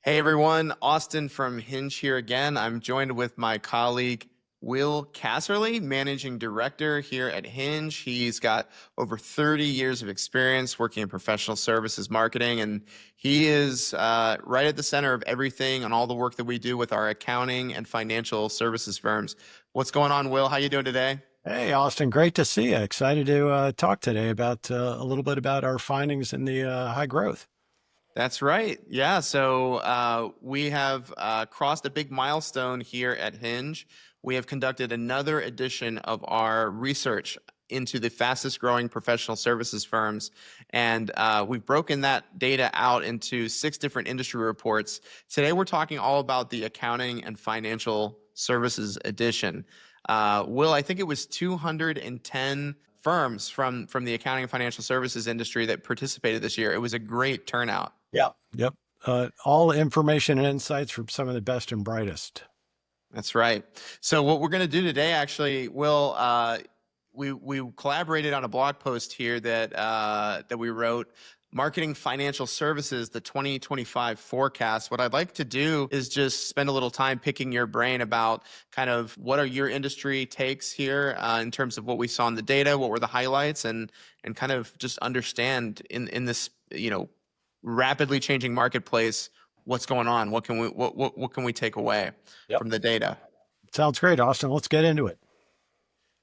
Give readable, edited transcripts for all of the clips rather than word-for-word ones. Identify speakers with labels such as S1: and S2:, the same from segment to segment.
S1: Hey everyone, Austin from Hinge here again. I'm joined with my colleague Will Casserly, Managing Director here at Hinge. He's got over 30 years of experience working in professional services marketing, and he is right at the center of everything and all the work that we do with our accounting and financial services firms. What's going on, Will? How you doing today?
S2: Hey, Austin, great to see you. Excited to talk today about a little bit about our findings in the high growth.
S1: That's right. Yeah. So we have crossed a big milestone here at Hinge. We have conducted another edition of our research into the fastest growing professional services firms. And we've broken that data out into 6 different industry reports. Today, we're talking all about the accounting and financial services edition. Will, I think it was 210 firms from the accounting and financial services industry that participated this year. It was a great turnout.
S2: Yeah. Yep. All information and insights from some of the best and brightest.
S1: That's right. So what we're going to do today, actually, Will, we collaborated on a blog post here that we wrote, Marketing Financial Services, the 2025 forecast. What I'd like to do is just spend a little time picking your brain about kind of what are your industry takes here in terms of what we saw in the data, what were the highlights, and kind of just understand in this rapidly changing marketplace what's going on. What can we take away
S2: Yep.
S1: from the data?
S2: Sounds great, Austin. Let's get into it.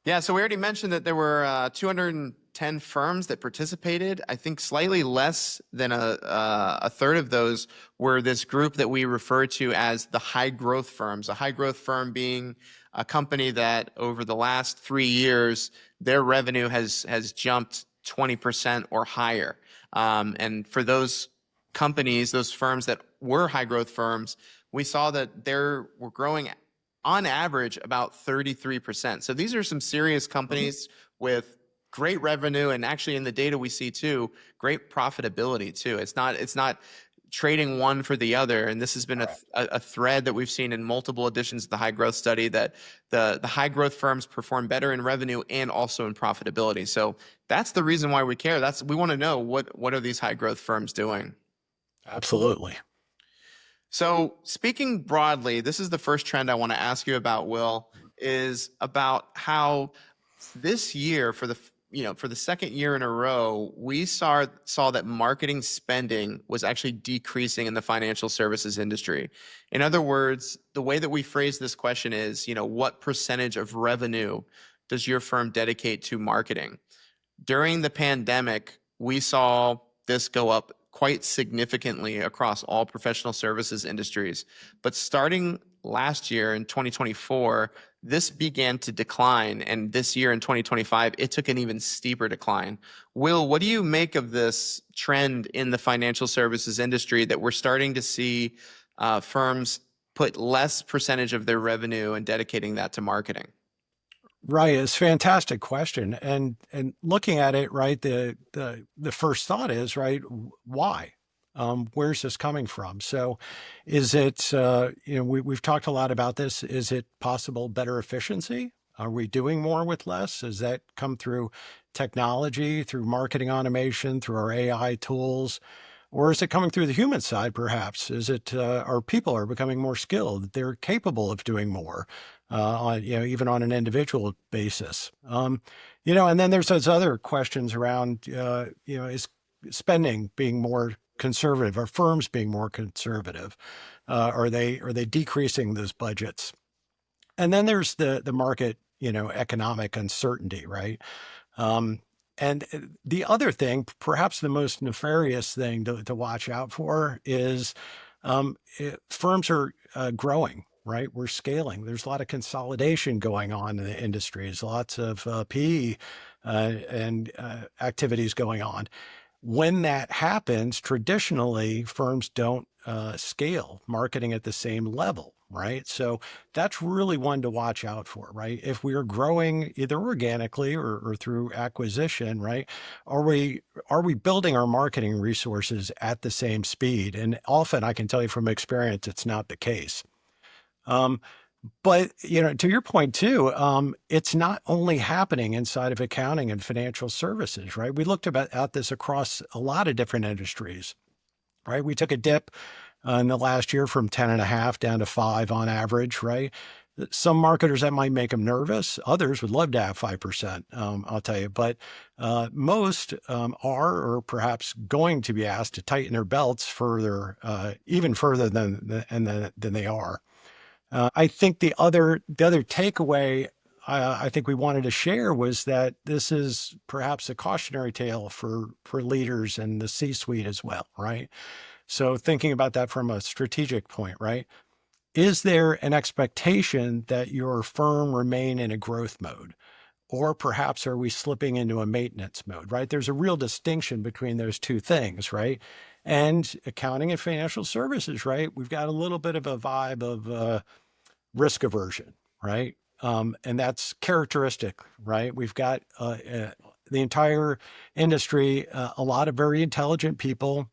S1: Yeah, so we already mentioned that there were 210 firms that participated. I think slightly less than a third of those were this group that we refer to as the high growth firms. A high growth firm being a company that over the last 3 years, their revenue has jumped 20% or higher. And for those companies, those firms that were high growth firms, we saw that they were growing on average about 33%. So these are some serious companies with great revenue, and actually in the data we see too, great profitability too. It's not trading one for the other. And this has been a thread that we've seen in multiple editions of the high growth study, that the high growth firms perform better in revenue and also in profitability. So that's the reason why we care. We want to know what are these high growth firms doing.
S2: Absolutely.
S1: So, speaking broadly, this is the first trend I want to ask you about, Will, is about how this year, for the second year in a row, we saw that marketing spending was actually decreasing in the financial services industry. In other words, the way that we phrase this question is, what percentage of revenue does your firm dedicate to marketing? During the pandemic, we saw this go up quite significantly across all professional services industries. But starting last year in 2024, this began to decline. And this year in 2025, it took an even steeper decline. Will, what do you make of this trend in the financial services industry that we're starting to see firms put less percentage of their revenue and dedicating that to marketing?
S2: Right. It's a fantastic question. And looking at it, right, the first thought is, right, why? Where's this coming from? So is it, we've talked a lot about this. Is it possible better efficiency? Are we doing more with less? Does that come through technology, through marketing automation, through our AI tools? Or is it coming through the human side, perhaps? Is it our people are becoming more skilled? They're capable of doing more, even on an individual basis. And then there's those other questions around, is spending being more conservative? Are firms being more conservative? Are they decreasing those budgets? And then there's the market, economic uncertainty, right? Um, and the other thing, perhaps the most nefarious thing to watch out for is firms are growing, right? We're scaling. There's a lot of consolidation going on in the industries, lots of PE and activities going on. When that happens, traditionally, firms don't scale marketing at the same level, right? So that's really one to watch out for, right? If we are growing either organically or through acquisition, right? Are we building our marketing resources at the same speed? And often, I can tell you from experience, it's not the case. Um, but to your point too, it's not only happening inside of accounting and financial services, right? We looked at this across a lot of different industries, right? We took a dip in the last year from 10 and a half down to 5 on average, right? Some marketers that might make them nervous. Others would love to have 5%, I'll tell you. But most are, or perhaps going to be asked to tighten their belts further, even further than they are. I think the other takeaway I think we wanted to share was that this is perhaps a cautionary tale for leaders and the C-suite as well, right? So thinking about that from a strategic point, right? Is there an expectation that your firm remain in a growth mode? Or perhaps are we slipping into a maintenance mode, right? There's a real distinction between those two things, right? And accounting and financial services, right? We've got a little bit of a vibe of risk aversion, right? And that's characteristic, right? We've got the entire industry, a lot of very intelligent people,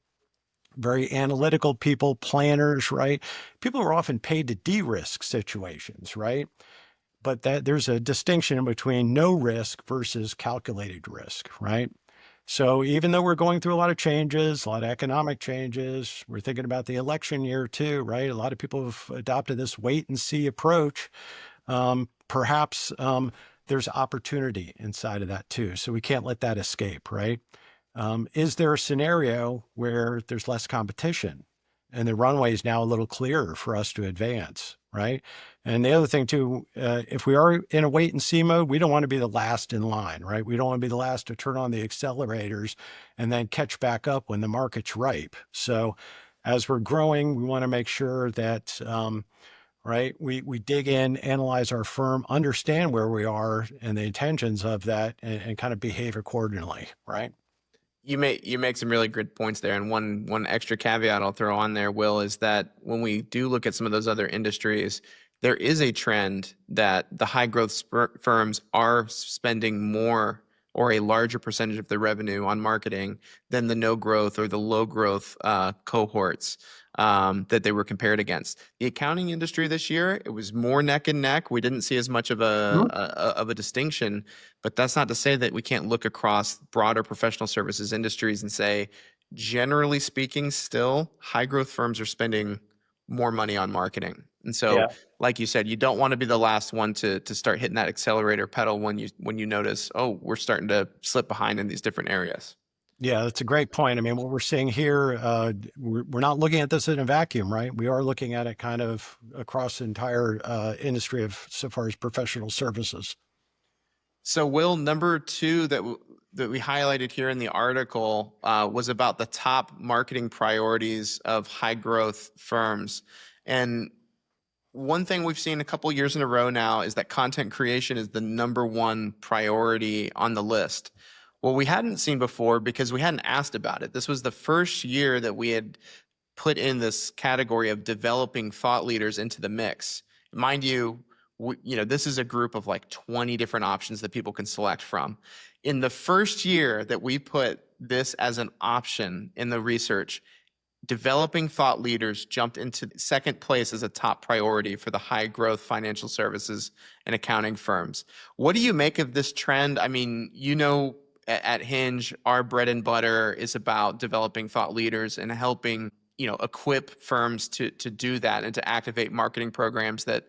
S2: very analytical people, planners, right? People are often paid to de-risk situations, right? But that there's a distinction between no risk versus calculated risk, right? So even though we're going through a lot of changes, a lot of economic changes, we're thinking about the election year too, right? A lot of people have adopted this wait and see approach. Perhaps there's opportunity inside of that too. So we can't let that escape, right? Is there a scenario where there's less competition and the runway is now a little clearer for us to advance, right? And the other thing too, if we are in a wait and see mode, we don't want to be the last in line, right? We don't want to be the last to turn on the accelerators and then catch back up when the market's ripe. So as we're growing, we want to make sure that, right, we dig in, analyze our firm, understand where we are and the intentions of that, and kind of behave accordingly, right?
S1: You make some really good points there, and one extra caveat I'll throw on there, Will, is that when we do look at some of those other industries, there is a trend that the high growth firms are spending more or a larger percentage of their revenue on marketing than the no growth or the low growth cohorts that they were compared against. The accounting industry this year, it was more neck and neck. We didn't see as much of a distinction, but that's not to say that we can't look across broader professional services industries and say, generally speaking, still high growth firms are spending more money on marketing. And so, like you said, you don't want to be the last one to start hitting that accelerator pedal when you notice, oh, we're starting to slip behind in these different areas.
S2: Yeah, that's a great point. I mean, what we're seeing here, we're not looking at this in a vacuum, right? We are looking at it kind of across the entire industry of so far as professional services.
S1: So, Will, number two that we highlighted here in the article was about the top marketing priorities of high growth firms. And one thing we've seen a couple years in a row now is that content creation is the number one priority on the list. Well, we hadn't seen before because we hadn't asked about it. This was the first year that we had put in this category of developing thought leaders into the mix. Mind you, this is a group of like 20 different options that people can select from. In the first year that we put this as an option in the research, developing thought leaders jumped into second place as a top priority for the high growth financial services and accounting firms. What do you make of this trend? I mean, at Hinge, our bread and butter is about developing thought leaders and helping equip firms to do that and to activate marketing programs that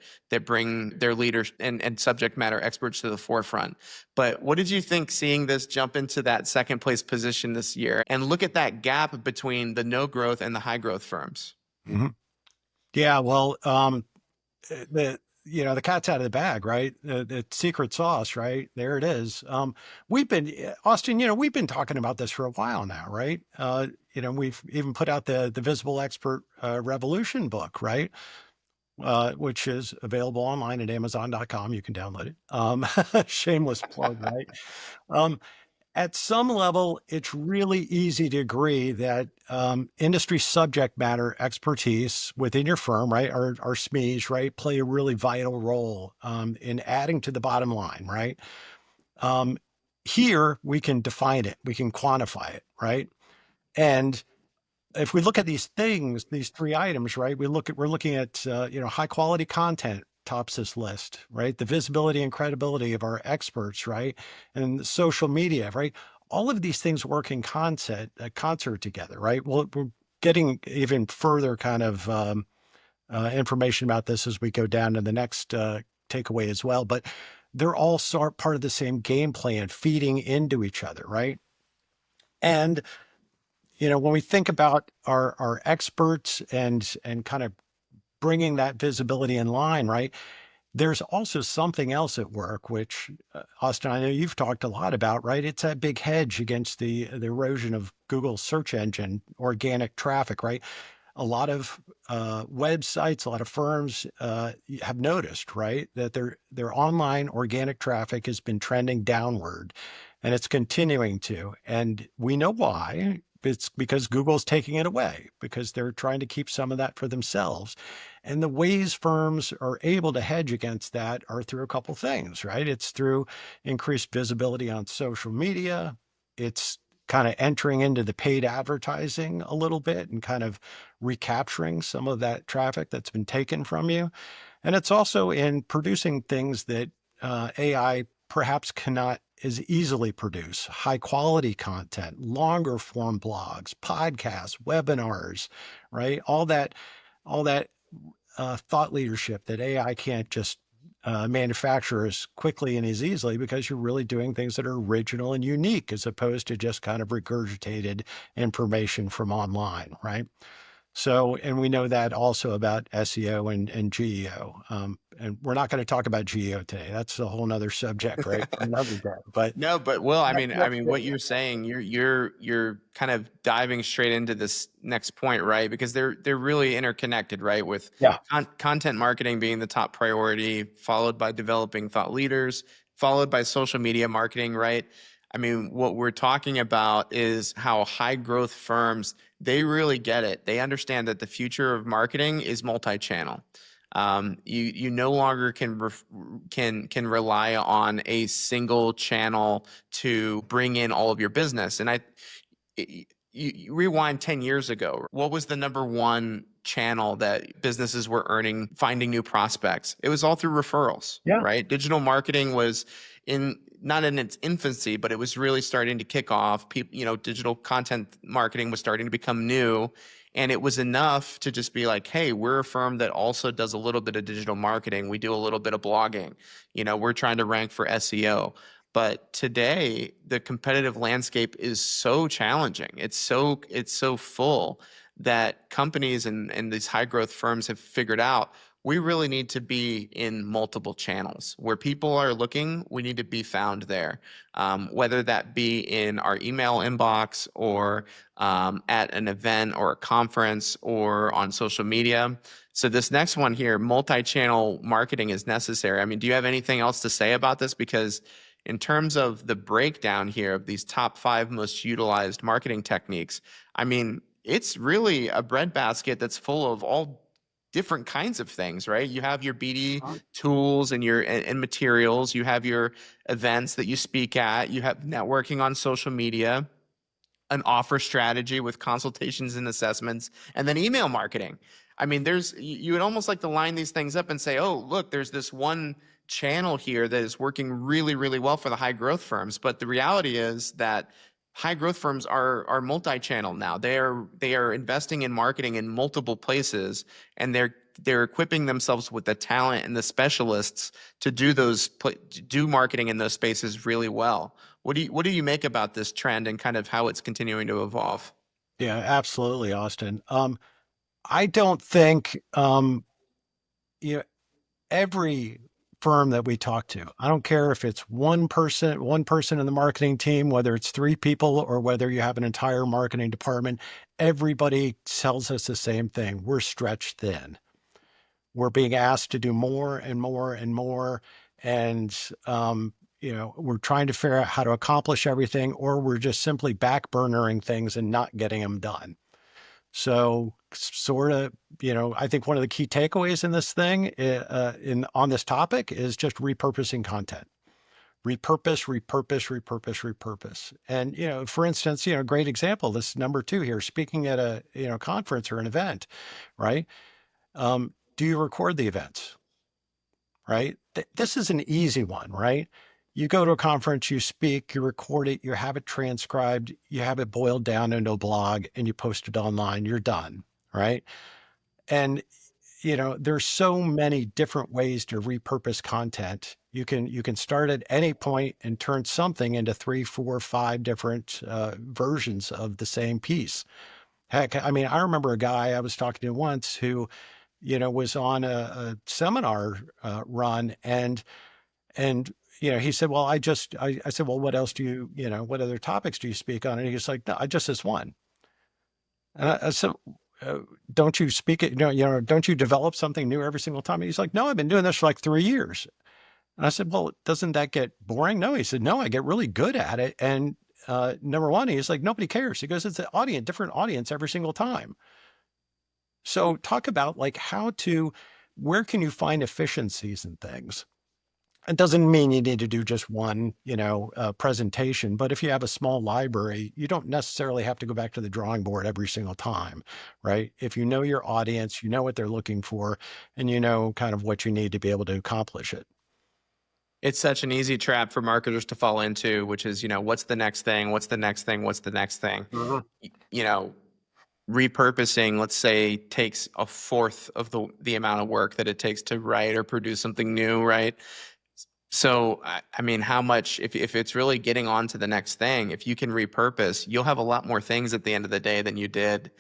S1: bring their leaders and subject matter experts to the forefront. But what did you think seeing this jump into that second place position this year and look at that gap between the no growth and the high growth firms?
S2: Mm-hmm. Yeah, well, the cat's out of the bag, right? The secret sauce, right? There it is. We've been Austin, we've been talking about this for a while now, right? We've even put out the Visible Expert Revolution book, right? Which is available online at Amazon.com. You can download it. Shameless plug, right? At some level, it's really easy to agree that industry subject matter expertise within your firm, right, our SMEs, right, play a really vital role in adding to the bottom line, right? Here, we can define it, we can quantify it, right? And if we look at these things, these three items, right, we're looking at high quality content tops this list, right? The visibility and credibility of our experts, right? And social media, right? All of these things work in concert together, right? We'll getting even further kind of information about this as we go down to the next takeaway as well. But they're all sort part of the same game plan, feeding into each other, right? And when we think about our experts and kind of bringing that visibility in line, right? There's also something else at work, which Austin, I know you've talked a lot about, right? It's that big hedge against the erosion of Google's search engine organic traffic, right? A lot of websites, a lot of firms have noticed, right, that their online organic traffic has been trending downward, and it's continuing to. And we know why. It's because Google's taking it away because they're trying to keep some of that for themselves. And the ways firms are able to hedge against that are through a couple things, right? It's through increased visibility on social media. It's kind of entering into the paid advertising a little bit and kind of recapturing some of that traffic that's been taken from you. And it's also in producing things that AI perhaps cannot as easily produce: high quality content, longer form blogs, podcasts, webinars, right? All that thought leadership that AI can't just manufacture as quickly and as easily, because you're really doing things that are original and unique as opposed to just kind of regurgitated information from online, right? So, and we know that also about SEO and GEO. And we're not going to talk about GEO today. That's a whole nother subject, right? Another day. But
S1: No, but Will, I mean,
S2: that's
S1: what you're saying, you're kind of diving straight into this next point, right? Because they're really interconnected, right? With
S2: yeah,
S1: content marketing being the top priority, followed by developing thought leaders, followed by social media marketing, right? I mean, what we're talking about is how high growth firms, they really get it. They understand that the future of marketing is multi-channel. You no longer can rely on a single channel to bring in all of your business. And you rewind 10 years ago, what was the number one channel that businesses were earning, finding new prospects? It was all through referrals,
S2: yeah,
S1: right? Digital marketing was in not in its infancy, but it was really starting to kick off. People, digital content marketing was starting to become new. And it was enough to just be like, hey, we're a firm that also does a little bit of digital marketing. We do a little bit of blogging. We're trying to rank for SEO. But today, the competitive landscape is so challenging. It's so full that companies and these high growth firms have figured out we really need to be in multiple channels. Where people are looking, we need to be found there. Whether that be in our email inbox or at an event or a conference or on social media. So this next one here, multi-channel marketing is necessary. I mean, do you have anything else to say about this? Because in terms of the breakdown here of these top 5 most utilized marketing techniques, I mean, it's really a breadbasket that's full of all different kinds of things, right? You have your BD tools and materials, you have your events that you speak at, you have networking on social media, an offer strategy with consultations and assessments, and then email marketing. I mean, you would almost like to line these things up and say, oh, look, there's this one channel here that is working really, really well for the high growth firms. But the reality is that high growth firms are multi-channel now. They are investing in marketing in multiple places, and they're equipping themselves with the talent and the specialists to do marketing in those spaces really well. What do you make about this trend and kind of how it's continuing to evolve?
S2: yeah, absolutely, Austin. I don't think you know, every firm that we talk to, I don't care if it's one person in the marketing team, whether it's 3 people or whether you have an entire marketing department, everybody tells us the same thing. We're stretched thin. We're being asked to do more and more and more. And, we're trying to figure out how to accomplish everything, or we're just simply backburnering things and not getting them done. So sort of, I think one of the key takeaways in this thing, in on this topic, is just repurposing content. Repurpose, repurpose, repurpose, repurpose. And, for instance, a great example, this number 2 here, speaking at a, conference or an event, right? Do you record the events, right? This is an easy one, right? You go to a conference, you speak, you record it, you have it transcribed, you have it boiled down into a blog, and you post it online. You're done, right? And there's so many different ways to repurpose content. You can start at any point and turn something into 3, 4, 5 different versions of the same piece. Heck, I mean, I remember a guy I was talking to once who, was on a seminar run, and he said, well, I said, well, what else do what other topics do you speak on? And he's like, no, I just this one. And I said, uh, don't you speak it? Don't you develop something new every single time? And he's like, no, I've been doing this for like 3 years. And I said, well, doesn't that get boring? No, he said, no, I get really good at it. And number one, he's like, nobody cares. He goes, it's an audience, different audience every single time. So talk about like where can you find efficiencies in things? It doesn't mean you need to do just one, presentation, but if you have a small library, you don't necessarily have to go back to the drawing board every single time, right? If you know your audience, you know what they're looking for, and you know kind of what you need to be able to accomplish it.
S1: It's such an easy trap for marketers to fall into, which is, what's the next thing? What's the next thing? What's the next thing?
S2: Mhm.
S1: You know, repurposing, let's say, takes a fourth of the amount of work that it takes to write or produce something new, right? So, I mean, how much, if it's really getting on to the next thing, if you can repurpose, you'll have a lot more things at the end of the day than you did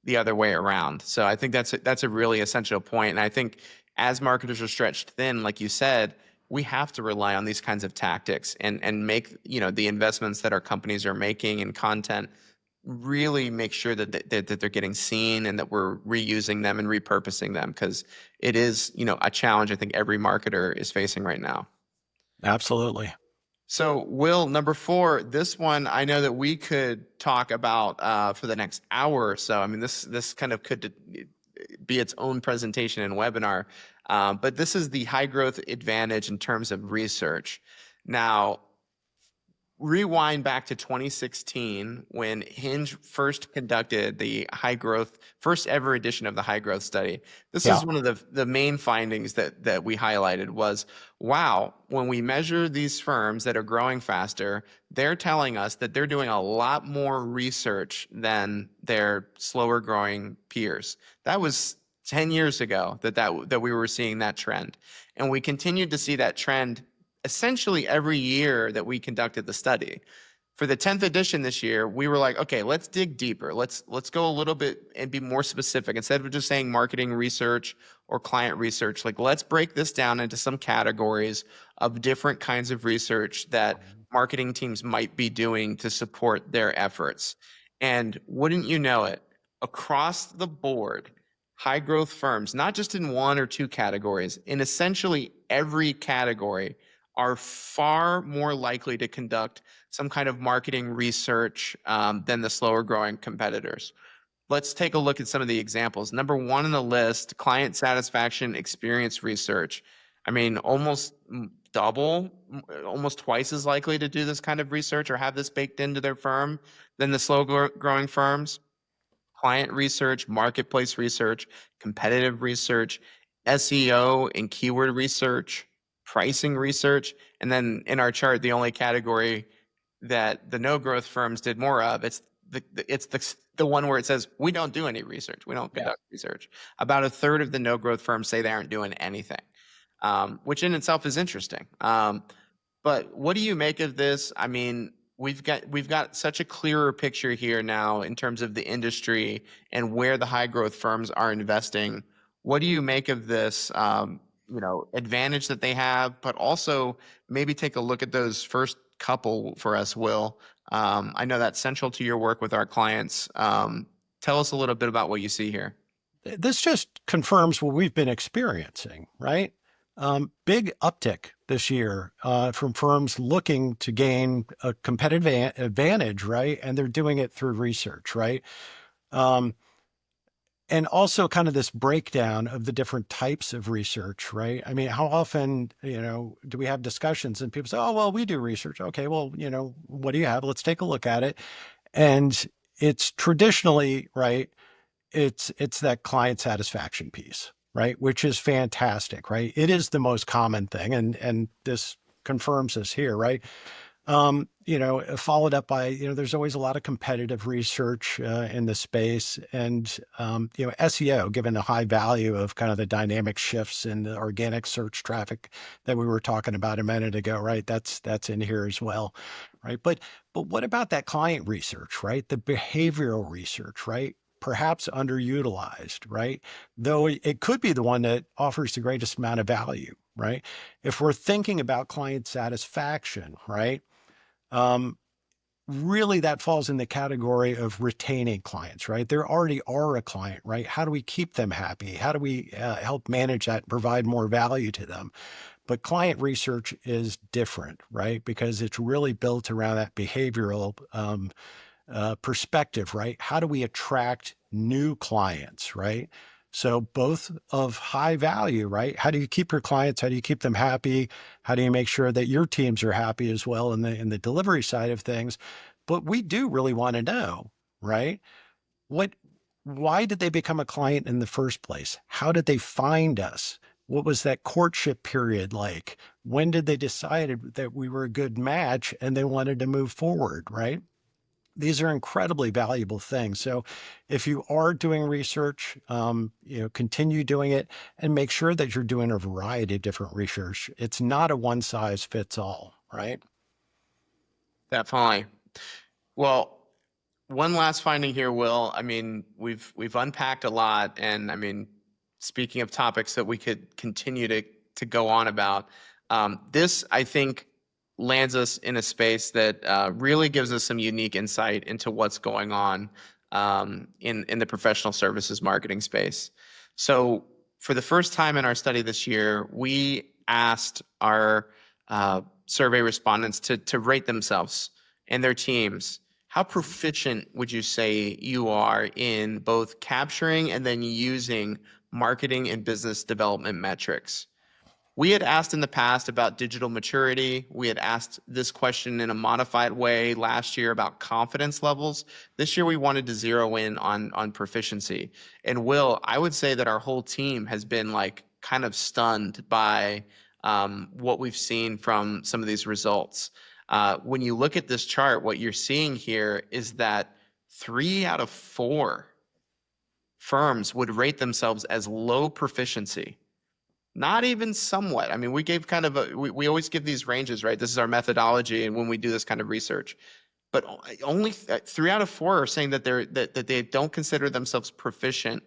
S1: the other way around. So I think that's a really essential point. And I think as marketers are stretched thin, like you said, we have to rely on these kinds of tactics and make, the investments that our companies are making in content really make sure that they're getting seen and that we're reusing them and repurposing them, because it is, a challenge I think every marketer is facing right now.
S2: Absolutely.
S1: So, Will, number 4, this one I know that we could talk about for the next hour or so. I mean, this kind of could be its own presentation and webinar, but this is the high growth advantage in terms of research. Now, rewind back to 2016 when Hinge first conducted the first ever edition of the high growth study. This
S2: Yeah.
S1: is one of the main findings that we highlighted was, wow, when we measure these firms that are growing faster, they're telling us that they're doing a lot more research than their slower growing peers. That was 10 years ago that we were seeing that trend. And we continued to see that trend essentially every year that we conducted the study. For the 10th edition this year, we were like, okay, let's dig deeper. Let's go a little bit and be more specific. Instead of just saying marketing research or client research, like let's break this down into some categories of different kinds of research that marketing teams might be doing to support their efforts. And wouldn't you know it, across the board, high growth firms, not just in one or two categories, in essentially every category, are far more likely to conduct some kind of marketing research than the slower growing competitors. Let's take a look at some of the examples. Number 1 on the list, client satisfaction experience research. I mean, almost double, almost twice as likely to do this kind of research or have this baked into their firm than the slow growing firms. Client research, marketplace research, competitive research, SEO and keyword research, pricing research, and then in our chart, the only category that the no growth firms did more of, it's the one where it says we don't do any research, we don't
S2: Yeah.
S1: conduct research. About a third of the no growth firms say they aren't doing anything, which in itself is interesting. But what do you make of this? I mean, we've got such a clearer picture here now in terms of the industry and where the high growth firms are investing. What do you make of this advantage that they have, but also maybe take a look at those first couple for us, Will. I know that's central to your work with our clients. Tell us a little bit about what you see here.
S2: This just confirms what we've been experiencing, right? Big uptick this year from firms looking to gain a competitive advantage, right? And they're doing it through research, right? Um, and also kind of this breakdown of the different types of research, right? I mean, how often, do we have discussions and people say, oh, well, we do research. Okay, well, what do you have? Let's take a look at it. And it's traditionally, right, it's that client satisfaction piece, right? Which is fantastic, right? It is the most common thing. And this confirms this here, right? Followed up by, there's always a lot of competitive research in the space, and SEO, given the high value of kind of the dynamic shifts in the organic search traffic that we were talking about a minute ago, right? That's in here as well, right? But what about that client research, right? The behavioral research, right? Perhaps underutilized, right? Though it could be the one that offers the greatest amount of value, right? If we're thinking about client satisfaction, right? Um, Really, that falls in the category of retaining clients, right? They already are a client, right? How do we keep them happy? How do we help manage that and provide more value to them? But client research is different, right? Because it's really built around that behavioral perspective, right? How do we attract new clients, right? So both of high value, right? How do you keep your clients? How do you keep them happy? How do you make sure that your teams are happy as well in the delivery side of things? But we do really want to know, right? What Why did they become a client in the first place? How did they find us? What was that courtship period like? When did they decide that we were a good match and they wanted to move forward, right? These are incredibly valuable things. So if you are doing research, continue doing it and make sure that you're doing a variety of different research. It's not a one size fits all, right?
S1: Definitely. Well, one last finding here, Will. I mean, we've unpacked a lot, and I mean, speaking of topics that we could continue to go on about, this I think lands us in a space that really gives us some unique insight into what's going on in the professional services marketing space. So, for the first time in our study this year, we asked our survey respondents to rate themselves and their teams. How proficient would you say you are in both capturing and then using marketing and business development metrics? We had asked in the past about digital maturity. We had asked this question in a modified way last year about confidence levels. This year, we wanted to zero in on proficiency. And Will, I would say that our whole team has been like kind of stunned by what we've seen from some of these results. When you look at this chart, what you're seeing here is that 3 out of 4 firms would rate themselves as low proficiency. Not even somewhat. I mean, we gave kind of we always give these ranges, right? This is our methodology, and when we do this kind of research, but only 3 out of 4 are saying that that they don't consider themselves proficient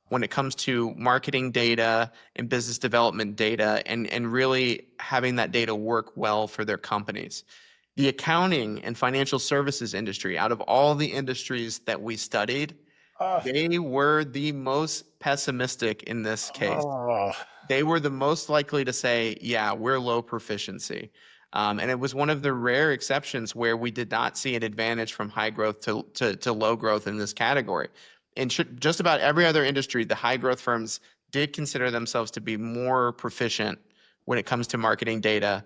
S1: when it comes to marketing data and business development data, and really having that data work well for their companies. The accounting and financial services industry, out of all the industries that we studied,
S2: Uh,
S1: they were the most pessimistic in this case.
S2: oh,
S1: They were the most likely to say, yeah, we're low proficiency. And it was one of the rare exceptions where we did not see an advantage from high growth to low growth in this category. In just about every other industry, the high growth firms did consider themselves to be more proficient when it comes to marketing data.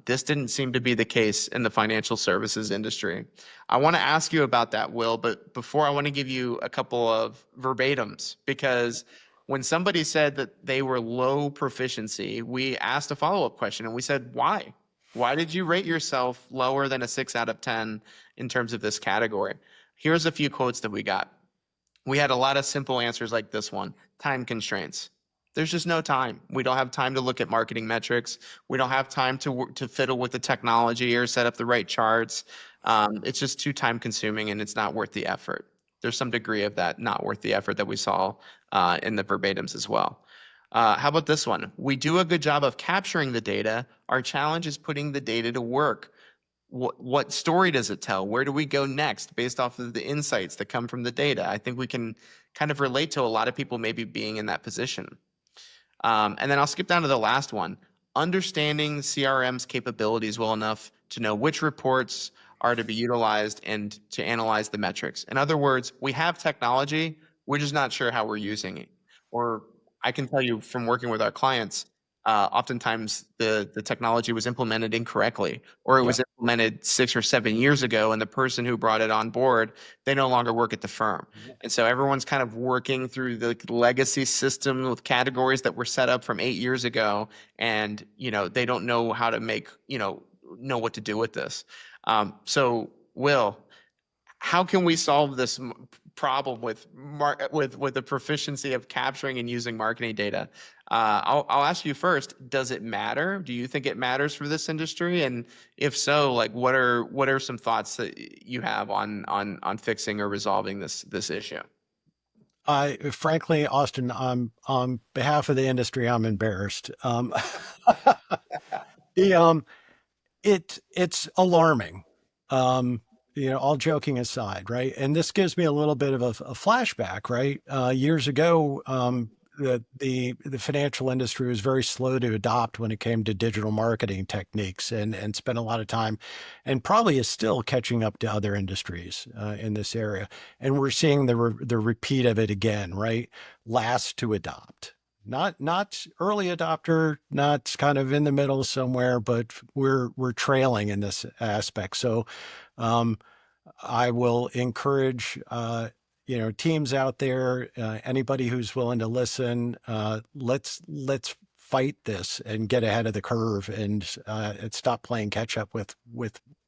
S1: This didn't seem to be the case in the financial services industry. I want to ask you about that, Will, but before I want to give you a couple of verbatims because when somebody said that they were low proficiency, we asked a follow-up question and we said, why? Why did you rate yourself lower than a 6 out of 10 in terms of this category? Here's a few quotes that we got. We had a lot of simple answers like this one: time constraints. There's just no time. We don't have time to look at marketing metrics. We don't have time to fiddle with the technology or set up the right charts. It's just too time consuming and it's not worth the effort. There's some degree of that not worth the effort that we saw in the verbatims as well. How about this one? We do a good job of capturing the data. Our challenge is putting the data to work. What story does it tell? Where do we go next based off of the insights that come from the data? I think we can kind of relate to a lot of people maybe being in that position. And then I'll skip down to the last one. Understanding CRM's capabilities well enough to know which reports are to be utilized and to analyze the metrics. In other words, we have technology, we're just not sure how we're using it. Or I can tell you from working with our clients, oftentimes the technology was implemented incorrectly, or it
S2: Yeah.
S1: was implemented 6 or 7 years ago, and the person who brought it on board, they no longer work at the firm. And so everyone's kind of working through the legacy system with categories that were set up from 8 years ago, and they don't know how to know what to do with this. So Will, how can we solve this problem with the proficiency of capturing and using marketing data? I'll ask you first, does it matter? Do you think it matters for this industry? And if so, like what are some thoughts that you have on fixing or resolving this issue?
S2: I frankly, Austin, on behalf of the industry, I'm embarrassed. The it's alarming. Um, all joking aside, right? And this gives me a little bit of a flashback, right? Years ago, the financial industry was very slow to adopt when it came to digital marketing techniques, and spent a lot of time, and probably is still catching up to other industries in this area. And we're seeing the repeat of it again, right? Last to adopt, not early adopter, not kind of in the middle somewhere, but we're trailing in this aspect. So um, I will encourage teams out there, anybody who's willing to listen. Let's fight this and get ahead of the curve, and stop playing catch up with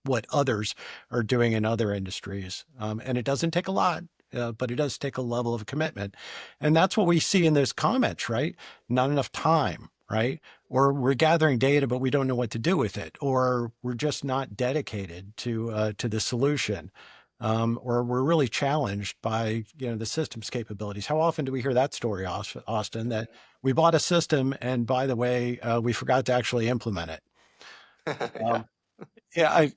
S2: what others are doing in other industries. And it doesn't take a lot. But it does take a level of commitment. And that's what we see in those comments, right? Not enough time, right? Or we're gathering data, but we don't know what to do with it, or we're just not dedicated to the solution, or we're really challenged by the system's capabilities. How often do we hear that story, Austin? That we bought a system, and by the way, we forgot to actually implement it.
S1: Yeah.
S2: Um, yeah,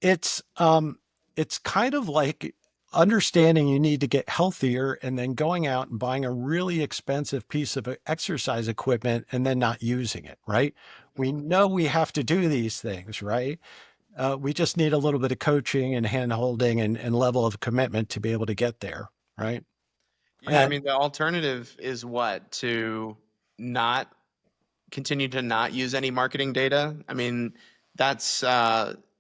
S2: it's kind of like understanding you need to get healthier and then going out and buying a really expensive piece of exercise equipment and then not using it, right? We know we have to do these things, right? We just need a little bit of coaching and hand holding and level of commitment to be able to get there, right?
S1: Yeah, I
S2: And
S1: mean, the alternative is what? To not continue to not use any marketing data. I mean, that's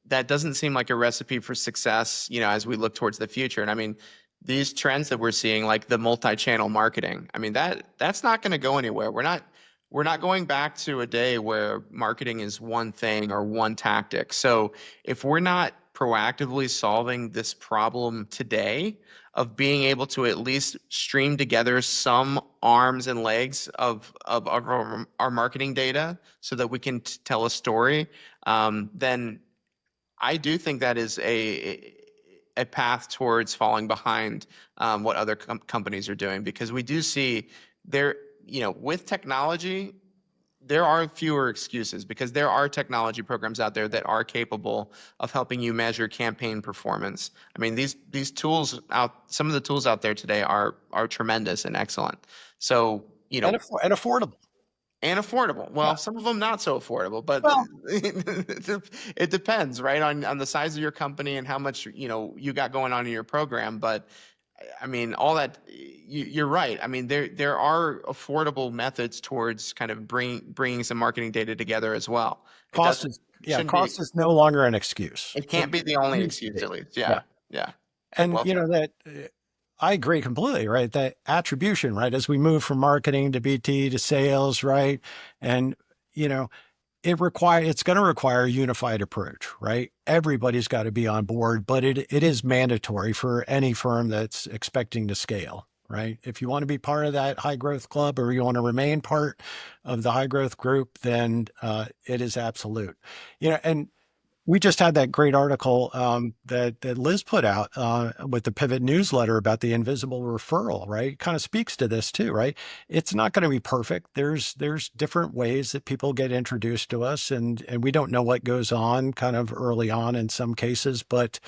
S1: that doesn't seem like a recipe for success, as we look towards the future. And I mean, these trends that we're seeing, like the multi-channel marketing, I mean, that's not going to go anywhere. We're not going back to a day where marketing is one thing or one tactic. So if we're not proactively solving this problem today of being able to at least stream together some arms and legs of our marketing data so that we can tell a story, then I do think that is a path towards falling behind what other companies are doing, because we do see there, with technology, there are fewer excuses, because there are technology programs out there that are capable of helping you measure campaign performance. I mean, these tools some of the tools out there today are tremendous and excellent. So,
S2: and affordable.
S1: and affordable.
S2: Yeah.
S1: Well, some of them not so affordable, but
S2: Well,
S1: it depends, right, on the size of your company and how much you got going on in your program. But I mean, all that, you're right. I mean, there are affordable methods towards kind of bringing some marketing data together as well. It
S2: cost
S1: doesn't
S2: is yeah,
S1: shouldn't be
S2: cost is no longer an excuse.
S1: it can't be the only
S2: Used to
S1: excuse,
S2: be.
S1: at least.
S2: Yeah.
S1: Yeah, yeah.
S2: And
S1: Well said.
S2: that I agree completely, right? That attribution, right? As we move from marketing to BT to sales, right? And you know, it's going to require a unified approach, right? Everybody's got to be on board, but it is mandatory for any firm that's expecting to scale, right? If you want to be part of that high growth club, or you want to remain part of the high growth group, then it is absolute. And we just had that great article that Liz put out with the Pivot newsletter about the invisible referral, right? It kind of speaks to this too, right? It's not going to be perfect. There's different ways that people get introduced to us, and we don't know what goes on kind of early on in some cases, but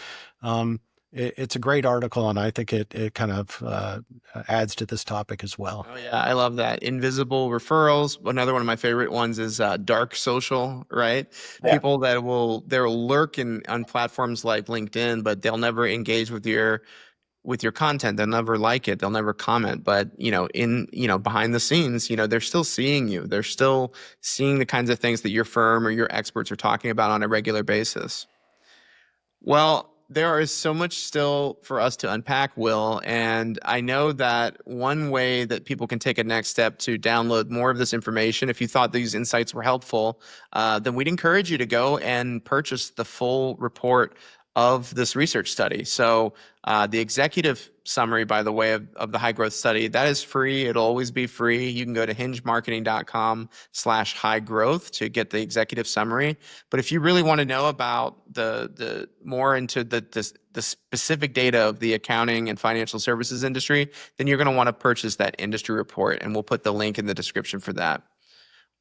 S2: it's a great article, and I think it kind of adds to this topic as well.
S1: Oh yeah, I love that. Invisible referrals. Another one of my favorite ones is dark social, right?
S2: Yeah.
S1: People they'll lurk on platforms like LinkedIn, but they'll never engage with with your content. They'll never like it. They'll never comment. But, behind the scenes, they're still seeing you. They're still seeing the kinds of things that your firm or your experts are talking about on a regular basis. Well, there is so much still for us to unpack, Will. And I know that one way that people can take a next step to download more of this information, if you thought these insights were helpful, then we'd encourage you to go and purchase the full report of this research study. So the executive summary, by the way, of the high growth study, that is free. It'll always be free. You can go to hingemarketing.com/high growth to get the executive summary. But if you really want to know about the more into the specific data of the accounting and financial services industry, then you're going to want to purchase that industry report, and we'll put the link in the description for that.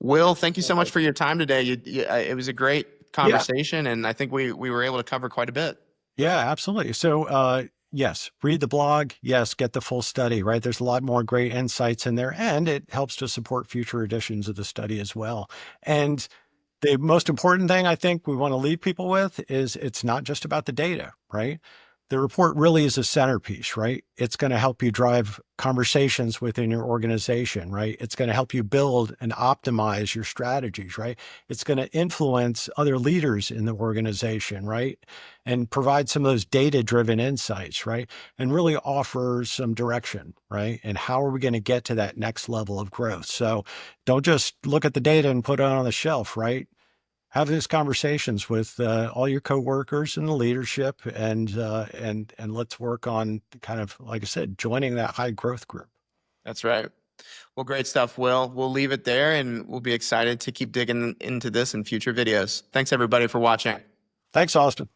S1: Will, thank you so much for your time today. It was a great
S2: Yeah.
S1: conversation, and I think we were able to cover quite a bit.
S2: Yeah, absolutely. So, yes, read the blog. Yes, get the full study, right? There's a lot more great insights in there, and it helps to support future editions of the study as well. And the most important thing I think we want to leave people with is it's not just about the data, right? The report really is a centerpiece, right? It's going to help you drive conversations within your organization, right? It's going to help you build and optimize your strategies, right? It's going to influence other leaders in the organization, right? And provide some of those data-driven insights, right? And really offer some direction, right? And how are we going to get to that next level of growth? So don't just look at the data and put it on the shelf, right? Have these conversations with all your coworkers and the leadership, and let's work on kind of, like I said, joining that high growth group.
S1: That's right. Well, great stuff, Will. We'll leave it there, and we'll be excited to keep digging into this in future videos. Thanks, everybody, for watching.
S2: Thanks, Austin.